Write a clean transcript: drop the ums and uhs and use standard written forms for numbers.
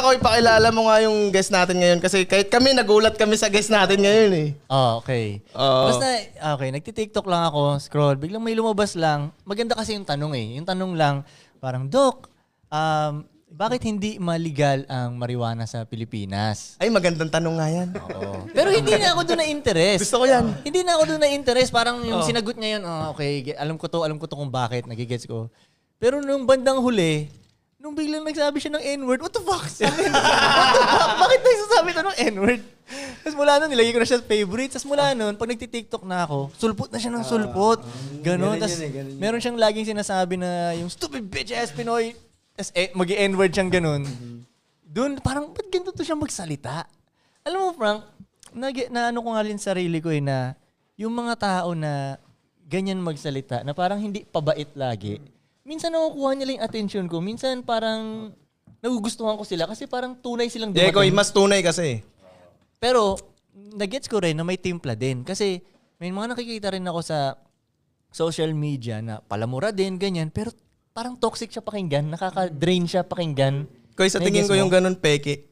Koy, pakilala mo nga yung guest natin ngayon kasi kahit kami, nagulat kami sa guest natin ngayon eh. Okay. Basta, nagti-TikTok lang ako, scroll, biglang may lumabas lang. Maganda kasi yung tanong eh. Yung tanong lang, parang, Doc, bakit hindi maligal ang marijuana sa Pilipinas? Ay, magandang tanong nga yan. Oo. Pero hindi na ako doon na-interest. Gusto ko yan. Hindi na ako doon na-interest. Parang yung sinagot niya yun, okay, alam ko to kung bakit, nagigets ko. Pero nung bandang huli, nung biglang nagsabi siya ng N-word, what the fuck? What the fuck? Bakit nagsasabi ito ng N-word? Tapos mula nun, nilagay ko na siya sa favorite. Tapos mula nun, pag nagti-TikTok na ako, sulpot na siya ng sulpot. Ganon. Tapos meron siyang laging sinasabi na yung stupid bitch ass Pinoy. Tapos mag-i-N-word siyang ganun. Doon, parang, ba't ganito to siya magsalita? Alam mo, Frank, na-ano ko nga rin sarili ko na yung mga tao na ganyan magsalita, na parang hindi pabait lagi, minsan nakukuha niya lang yung attention ko. Minsan parang nagugustuhan ko sila kasi parang tunay silang dumating. Koy, mas tunay kasi. Pero, nagets ko rin na may timpla din. Kasi may mga nakikita rin ako sa social media na palamura din, ganyan. Pero parang toxic siya pakinggan. Nakaka-drain siya pakinggan. Koy, sa tingin ko yung ganun peke.